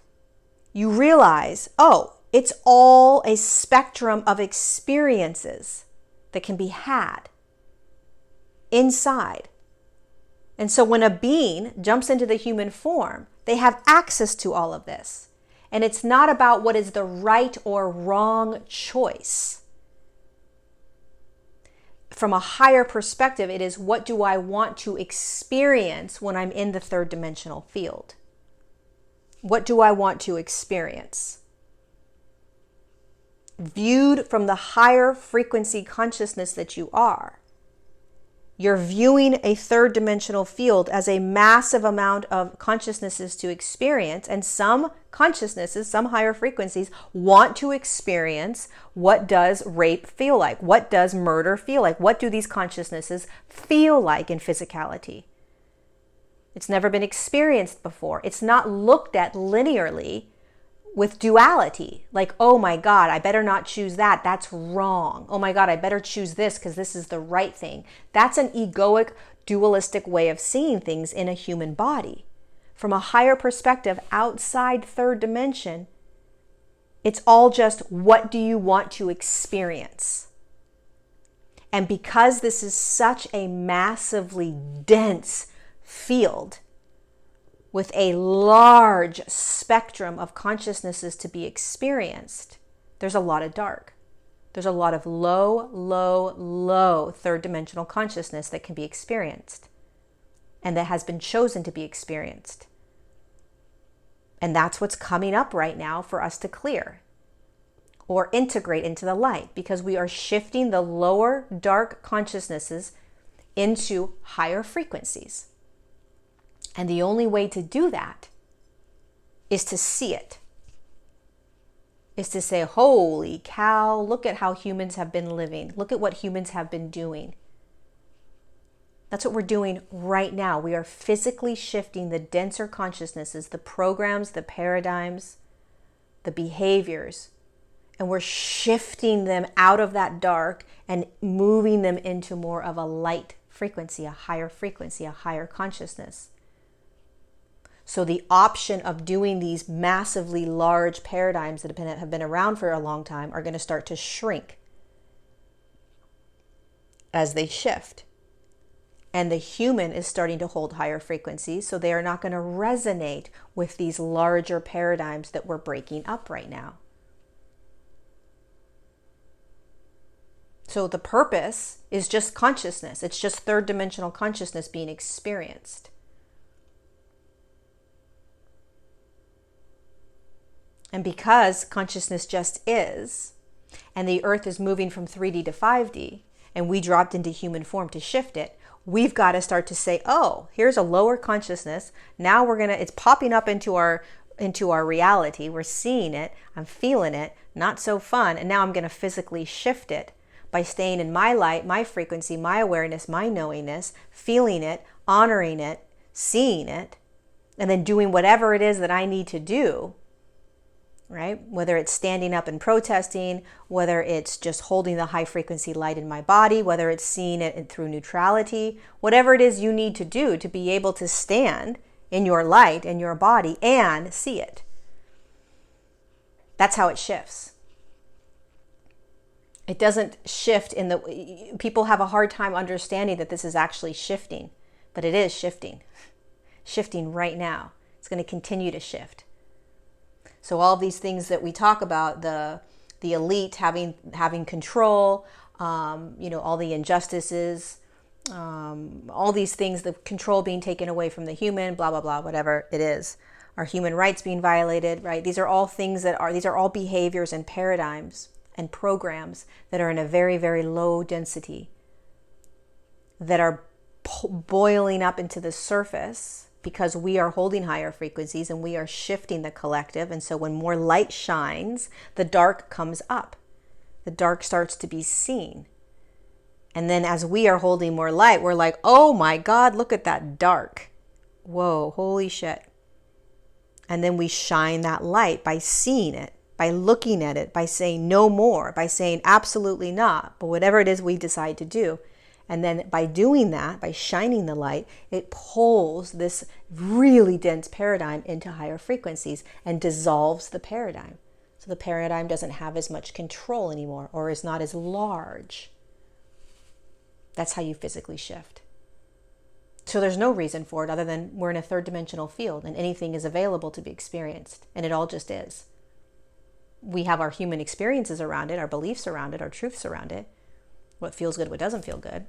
you realize, oh, it's all a spectrum of experiences that can be had inside. And so when a being jumps into the human form, they have access to all of this. And it's not about what is the right or wrong choice. From a higher perspective, it is what do I want to experience when I'm in the third dimensional field? What do I want to experience? viewed from the higher frequency consciousness that you are. You're viewing a third dimensional field as a massive amount of consciousnesses to experience. And some consciousnesses, some higher frequencies, want to experience what does rape feel like? What does murder feel like? What do these consciousnesses feel like in physicality? It's never been experienced before. It's not looked at linearly with duality. Like, oh my God, I better not choose that. That's wrong. Oh my God, I better choose this because this is the right thing. That's an egoic, dualistic way of seeing things in a human body. From a higher perspective, outside third dimension, it's all just, what do you want to experience? And because this is such a massively dense field, with a large spectrum of consciousnesses to be experienced, there's a lot of dark. There's a lot of low third dimensional consciousness that can be experienced and that has been chosen to be experienced. And that's what's coming up right now for us to clear or integrate into the light, because we are shifting the lower dark consciousnesses into higher frequencies. And the only way to do that is to see it. Is to say, holy cow, look at how humans have been living. Look at what humans have been doing. That's what we're doing right now. We are physically shifting the denser consciousnesses, the programs, the paradigms, the behaviors, and we're shifting them out of that dark and moving them into more of a light frequency, a higher consciousness. So the option of doing these massively large paradigms that have been around for a long time are going to start to shrink as they shift. And the human is starting to hold higher frequencies, so they are not going to resonate with these larger paradigms that we're breaking up right now. So the purpose is just consciousness. It's just third dimensional consciousness being experienced. And because consciousness just is, and the earth is moving from 3D to 5D, and we dropped into human form to shift it, we've got to start to say, oh, here's a lower consciousness. Now it's popping up into our reality. We're seeing it. I'm feeling it. Not so fun. And now I'm going to physically shift it by staying in my light, my frequency, my awareness, my knowingness, feeling it, honoring it, seeing it, and then doing whatever it is that I need to do. Right? Whether it's standing up and protesting, whether it's just holding the high frequency light in my body, whether it's seeing it through neutrality, whatever it is you need to do to be able to stand in your light in your body and see it. That's how it shifts. It doesn't shift people have a hard time understanding that this is actually shifting, but it is shifting. Shifting right now. It's going to continue to shift. So all these things that we talk about, the elite having control, all the injustices, all these things, the control being taken away from the human, blah, blah, blah, whatever it is, our human rights being violated, right? These are all things these are all behaviors and paradigms and programs that are in a very, very low density, that are boiling up into the surface, because we are holding higher frequencies and we are shifting the collective. And so when more light shines, the dark comes up. The dark starts to be seen. And then as we are holding more light, we're like, oh my God, look at that dark. Whoa, holy shit. And then we shine that light by seeing it, by looking at it, by saying no more, by saying absolutely not, but whatever it is we decide to do. And then by doing that, by shining the light, it pulls this really dense paradigm into higher frequencies and dissolves the paradigm. So the paradigm doesn't have as much control anymore, or is not as large. That's how you physically shift. So there's no reason for it other than we're in a third dimensional field and anything is available to be experienced. And it all just is. We have our human experiences around it, our beliefs around it, our truths around it. What feels good, what doesn't feel good.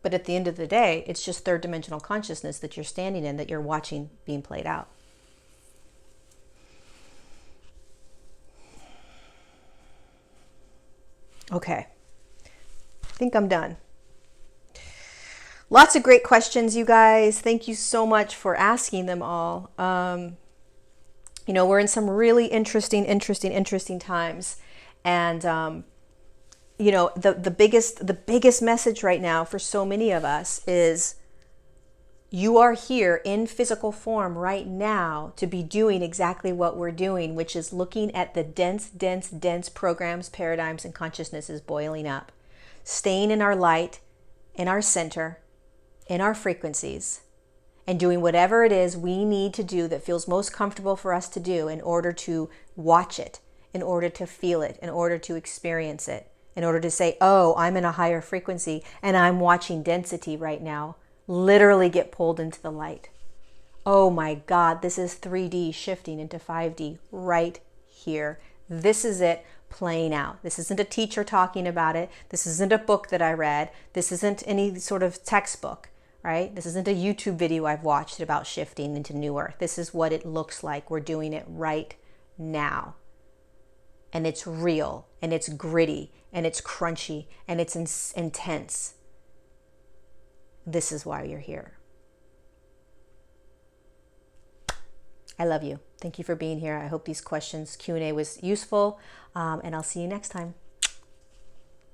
But at the end of the day, it's just third dimensional consciousness that you're standing in, that you're watching being played out. Okay. I think I'm done. Lots of great questions, you guys. Thank you so much for asking them all. We're in some really interesting times. And, the biggest message right now for so many of us is you are here in physical form right now to be doing exactly what we're doing, which is looking at the dense programs, paradigms, and consciousnesses boiling up, staying in our light, in our center, in our frequencies, and doing whatever it is we need to do that feels most comfortable for us to do in order to watch it, in order to feel it, in order to experience it, in order to say, oh, I'm in a higher frequency and I'm watching density right now literally get pulled into the light. Oh my God, this is 3D shifting into 5D right here. This is it playing out. This isn't a teacher talking about it. This isn't a book that I read. This isn't any sort of textbook, right? This isn't a YouTube video I've watched about shifting into New Earth. This is what it looks like. We're doing it right now. And it's real, and it's gritty, and it's crunchy, and it's intense. This is why you're here. I love you. Thank you for being here. I hope these questions, Q&A was useful, and I'll see you next time.